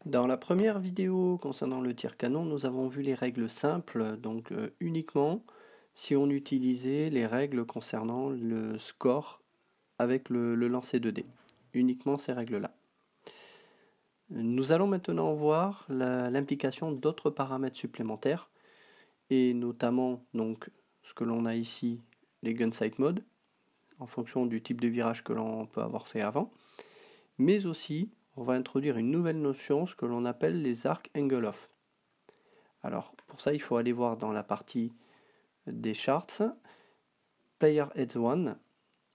Dans la première vidéo concernant le tir canon, nous avons vu les règles simples, donc uniquement si on utilisait les règles concernant le score avec le lancer de dés. Uniquement ces règles-là. Nous allons maintenant voir l'implication d'autres paramètres supplémentaires, et notamment donc ce que l'on a ici, les gun sight mode, en fonction du type de virage que l'on peut avoir fait avant, mais aussi on va introduire une nouvelle notion, ce que l'on appelle les arcs angle off. Alors pour ça il faut aller voir dans la partie des charts, Player Heads 1,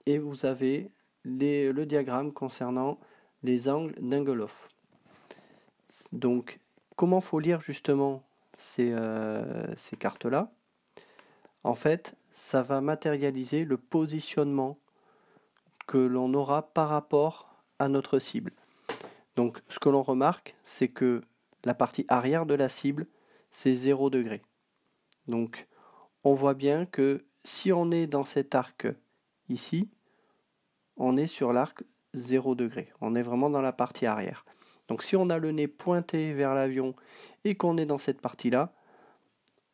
et vous avez le diagramme concernant les angles d'angle off. Donc comment faut lire justement ces cartes-là? En fait, ça va matérialiser le positionnement que l'on aura par rapport à notre cible. Donc ce que l'on remarque, c'est que la partie arrière de la cible, c'est 0 degré. Donc on voit bien que si on est dans cet arc ici, on est sur l'arc 0 degré. On est vraiment dans la partie arrière. Donc si on a le nez pointé vers l'avion et qu'on est dans cette partie-là,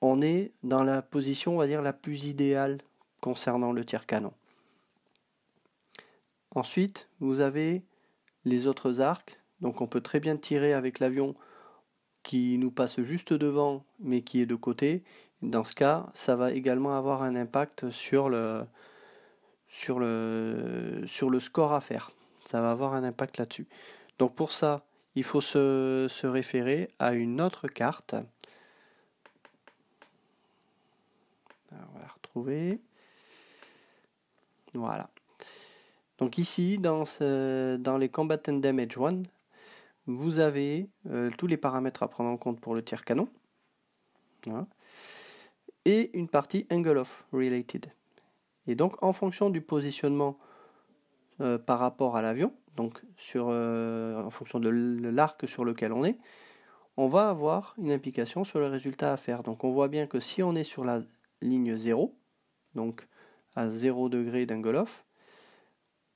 on est dans la position, on va dire, la plus idéale concernant le tir canon. Ensuite, vous avez les autres arcs. Donc on peut très bien tirer avec l'avion qui nous passe juste devant mais qui est de côté. Dans ce cas, ça va également avoir un impact sur le score à faire. Ça va avoir un impact là-dessus. Donc pour ça, il faut se référer à une autre carte. Alors, on va la retrouver. Voilà. Donc ici, dans les Combatant Damage 1, vous avez tous les paramètres à prendre en compte pour le tir canon. Voilà. Et une partie Angle Off Related. Et donc en fonction du positionnement par rapport à l'avion, donc en fonction de l'arc sur lequel on va avoir une implication sur le résultat à faire. Donc on voit bien que si on est sur la ligne 0, donc à 0 degré d'angle off,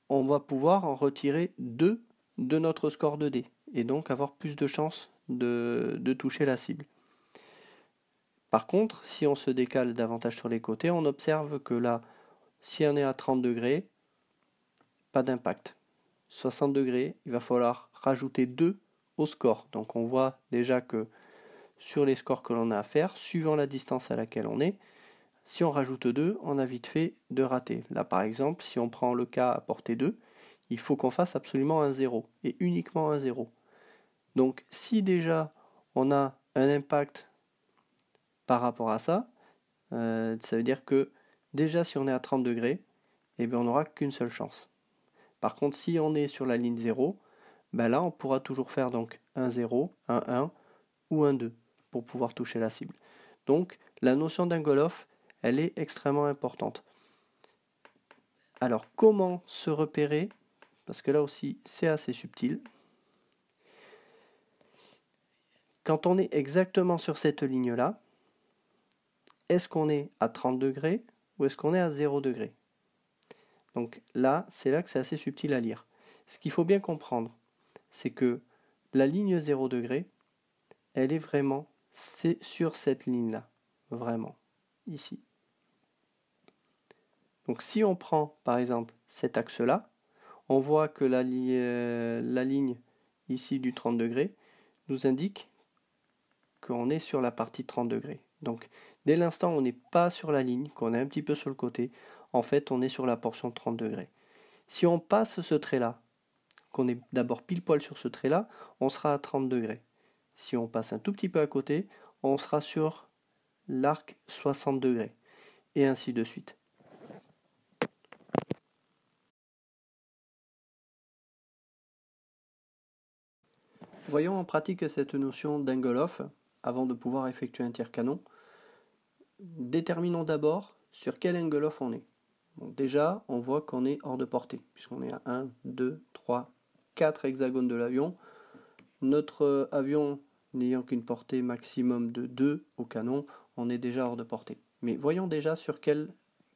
on va pouvoir en retirer 2 de notre score de dés, et donc avoir plus de chances de toucher la cible. Par contre, si on se décale davantage sur les côtés, on observe que là, si on est à 30 degrés, pas d'impact. 60 degrés, il va falloir rajouter 2 au score. Donc on voit déjà que sur les scores que l'on a à faire, suivant la distance à laquelle on est, si on rajoute 2, on a vite fait de rater. Là par exemple, si on prend le cas à portée 2, il faut qu'on fasse absolument un 0, et uniquement un 0. Donc si déjà on a un impact par rapport à ça, ça veut dire que déjà si on est à 30 degrés, eh bien, on n'aura qu'une seule chance. Par contre, si on est sur la ligne 0, ben là on pourra toujours faire donc un 0, un 1 ou un 2 pour pouvoir toucher la cible. Donc la notion d'angle off, elle est extrêmement importante. Alors comment se repérer? Parce que là aussi c'est assez subtil. Quand on est exactement sur cette ligne là, est-ce qu'on est à 30 degrés ou est-ce qu'on est à 0 degré? Donc là, c'est là que c'est assez subtil à lire. Ce qu'il faut bien comprendre, c'est que la ligne 0 degré, elle est vraiment sur cette ligne-là. Vraiment. Ici. Donc si on prend par exemple cet axe-là, on voit que la ligne ici du 30 degrés nous indique qu'on est sur la partie 30 degrés. Donc dès l'instant où on n'est pas sur la ligne, qu'on est un petit peu sur le côté, en fait on est sur la portion de 30 degrés. Si on passe ce trait-là, qu'on est d'abord pile poil sur ce trait-là, on sera à 30 degrés. Si on passe un tout petit peu à côté, on sera sur l'arc 60 degrés. Et ainsi de suite. Voyons en pratique cette notion d'angle off avant de pouvoir effectuer un tir canon. Déterminons d'abord sur quel angle off on est. Donc déjà, on voit qu'on est hors de portée, puisqu'on est à 1, 2, 3, 4 hexagones de l'avion. Notre avion n'ayant qu'une portée maximum de 2 au canon, on est déjà hors de portée. Mais voyons déjà sur quel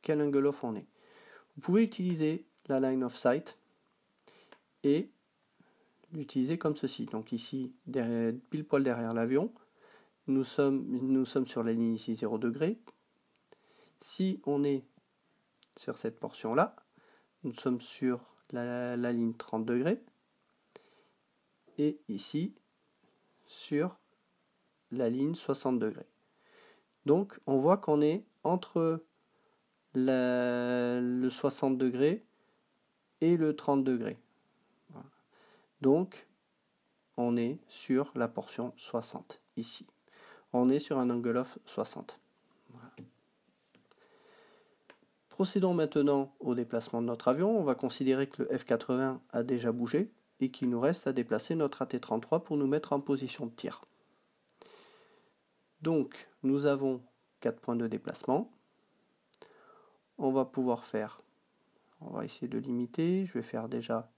angle off on est. Vous pouvez utiliser la line of sight et l'utiliser comme ceci. Donc ici, pile poil derrière l'avion, nous sommes sur la ligne ici 0 degré. Si on est sur cette portion-là, nous sommes sur la ligne 30 degrés. Et ici, sur la ligne 60 degrés. Donc, on voit qu'on est entre le 60 degrés et le 30 degrés. Voilà. Donc, on est sur la portion 60 ici. On est sur un angle of 60. Voilà. Procédons maintenant au déplacement de notre avion. On va considérer que le F-80 a déjà bougé et qu'il nous reste à déplacer notre AT-33 pour nous mettre en position de tir. Donc, nous avons 4 points de déplacement. On va pouvoir faire, on va essayer de limiter, je vais faire déjà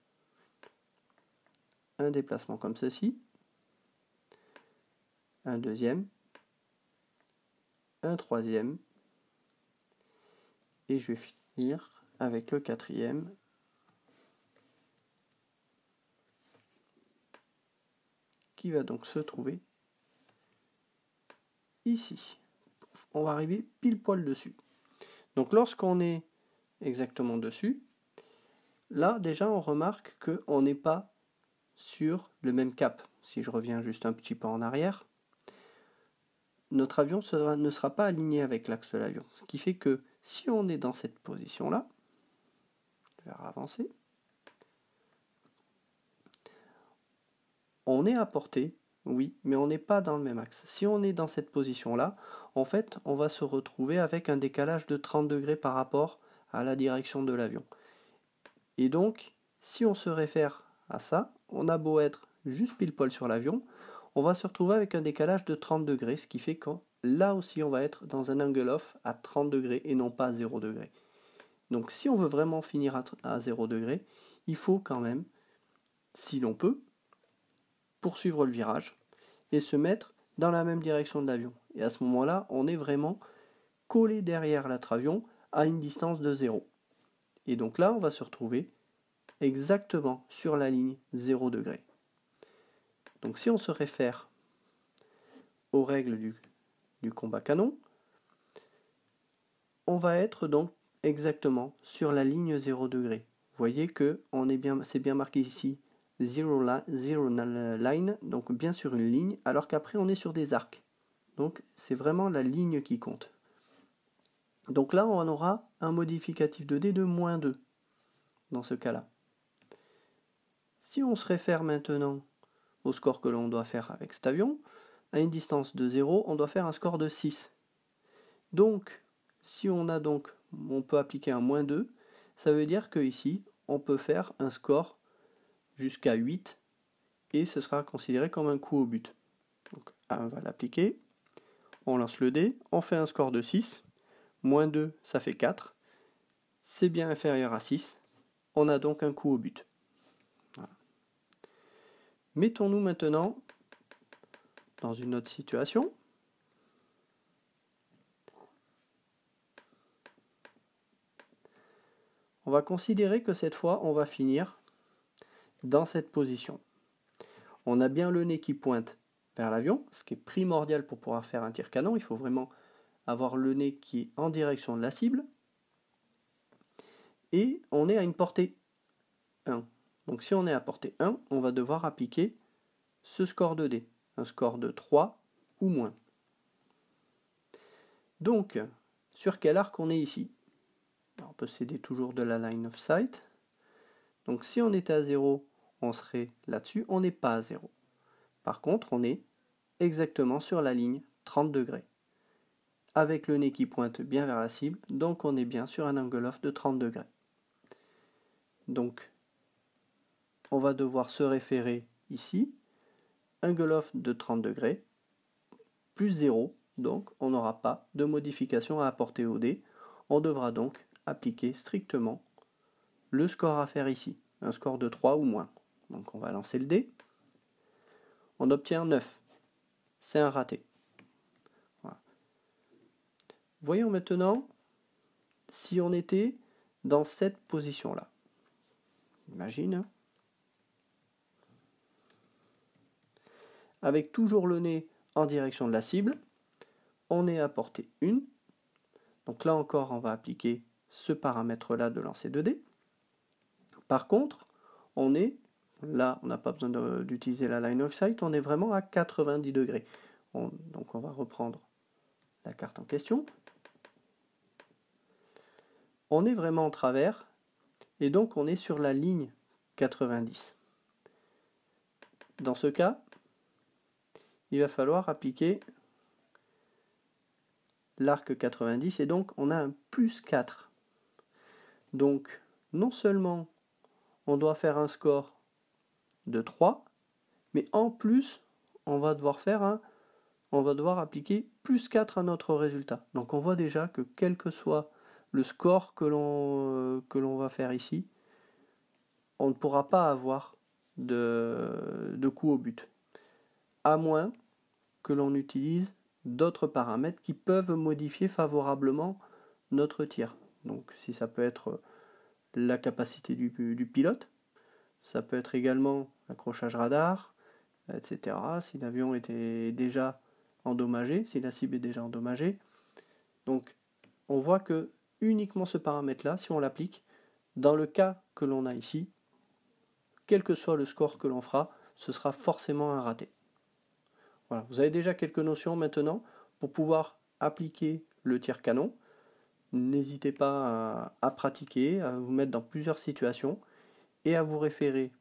un déplacement comme ceci, un deuxième, un troisième, et je vais finir avec le quatrième, qui va donc se trouver ici. On va arriver pile poil dessus. Donc lorsqu'on est exactement dessus, là déjà on remarque qu'on n'est pas sur le même cap. Si je reviens juste un petit peu en arrière, notre avion ne sera pas aligné avec l'axe de l'avion. Ce qui fait que si on est dans cette position-là, je vais avancer, on est à portée, oui, mais on n'est pas dans le même axe. Si on est dans cette position-là, en fait, on va se retrouver avec un décalage de 30 degrés par rapport à la direction de l'avion. Et donc, si on se réfère à ça, on a beau être juste pile poil sur l'avion, on va se retrouver avec un décalage de 30 degrés, ce qui fait que là aussi on va être dans un angle off à 30 degrés et non pas à 0 degré. Donc si on veut vraiment finir à 0 degré, il faut quand même, si l'on peut, poursuivre le virage et se mettre dans la même direction de l'avion. Et à ce moment-là, on est vraiment collé derrière notre avion à une distance de 0. Et donc là, on va se retrouver exactement sur la ligne 0 degré. Donc si on se réfère aux règles du combat canon, on va être donc exactement sur la ligne 0 degré. Vous voyez que c'est bien marqué ici zero line, donc bien sur une ligne, alors qu'après on est sur des arcs. Donc c'est vraiment la ligne qui compte. Donc là on aura un modificatif de D de moins 2 dans ce cas-là. Si on se réfère maintenant au score que l'on doit faire avec cet avion, à une distance de 0, on doit faire un score de 6. Donc, si on peut appliquer un moins 2, ça veut dire que ici, on peut faire un score jusqu'à 8 et ce sera considéré comme un coup au but. Donc, on va l'appliquer, on lance le dé, on fait un score de 6, moins 2, ça fait 4, c'est bien inférieur à 6, on a donc un coup au but. Voilà. Mettons-nous maintenant dans une autre situation. On va considérer que cette fois, on va finir dans cette position. On a bien le nez qui pointe vers l'avion, ce qui est primordial pour pouvoir faire un tir canon. Il faut vraiment avoir le nez qui est en direction de la cible. Et on est à une portée 1. Donc si on est à portée 1, on va devoir appliquer ce score de dé, un score de 3 ou moins. Donc, sur quel arc on est ici? On peut s'aider toujours de la line of sight. Donc si on était à 0, on serait là-dessus, on n'est pas à 0. Par contre, on est exactement sur la ligne 30 degrés. Avec le nez qui pointe bien vers la cible, donc on est bien sur un angle off de 30 degrés. Donc, on va devoir se référer ici, angle off de 30 degrés, plus 0, donc on n'aura pas de modification à apporter au dé. On devra donc appliquer strictement le score à faire ici, un score de 3 ou moins. Donc on va lancer le dé. On obtient 9. C'est un raté. Voilà. Voyons maintenant si on était dans cette position-là. Imagine. avec toujours le nez en direction de la cible. On est à portée 1. Donc là encore, on va appliquer ce paramètre-là de lancer de dés. Par contre, là, on n'a pas besoin d'utiliser la line of sight, on est vraiment à 90 degrés. Donc on va reprendre la carte en question. On est vraiment en travers, et donc on est sur la ligne 90. Dans ce cas, il va falloir appliquer l'arc 90, et donc on a un plus 4. Donc non seulement on doit faire un score de 3, mais en plus on va devoir appliquer plus 4 à notre résultat. Donc on voit déjà que quel que soit le score que l'on va faire ici, on ne pourra pas avoir de coup au but, à moins que l'on utilise d'autres paramètres qui peuvent modifier favorablement notre tir. Donc si ça peut être la capacité du pilote, ça peut être également l'accrochage radar, etc. Si l'avion était déjà endommagé, si la cible est déjà endommagée. Donc on voit que uniquement ce paramètre-là, si on l'applique, dans le cas que l'on a ici, quel que soit le score que l'on fera, ce sera forcément un raté. Voilà, vous avez déjà quelques notions maintenant pour pouvoir appliquer le tir canon. N'hésitez pas à pratiquer, à vous mettre dans plusieurs situations et à vous référer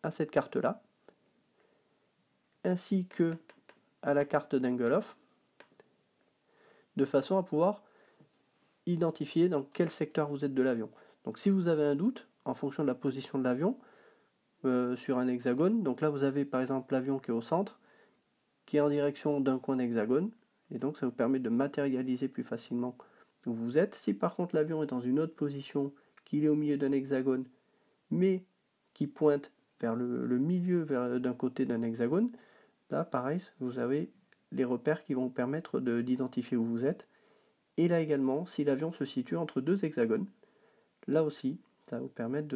à cette carte-là, ainsi que à la carte d'Engelhoff, de façon à pouvoir identifier dans quel secteur vous êtes de l'avion. Donc si vous avez un doute, en fonction de la position de l'avion, sur un hexagone, donc là vous avez par exemple l'avion qui est au centre, qui est en direction d'un coin d'hexagone, et donc ça vous permet de matérialiser plus facilement où vous êtes. Si par contre l'avion est dans une autre position, qu'il est au milieu d'un hexagone, mais qui pointe vers le milieu, d'un côté d'un hexagone, là pareil, vous avez les repères qui vont vous permettre d'identifier où vous êtes. Et là également, si l'avion se situe entre deux hexagones, là aussi, ça va vous permettre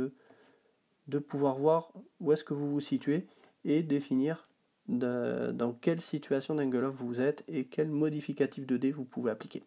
de pouvoir voir où est-ce que vous vous situez et définir dans quelle situation d'Engelhoff vous êtes et quel modificatif de dés vous pouvez appliquer.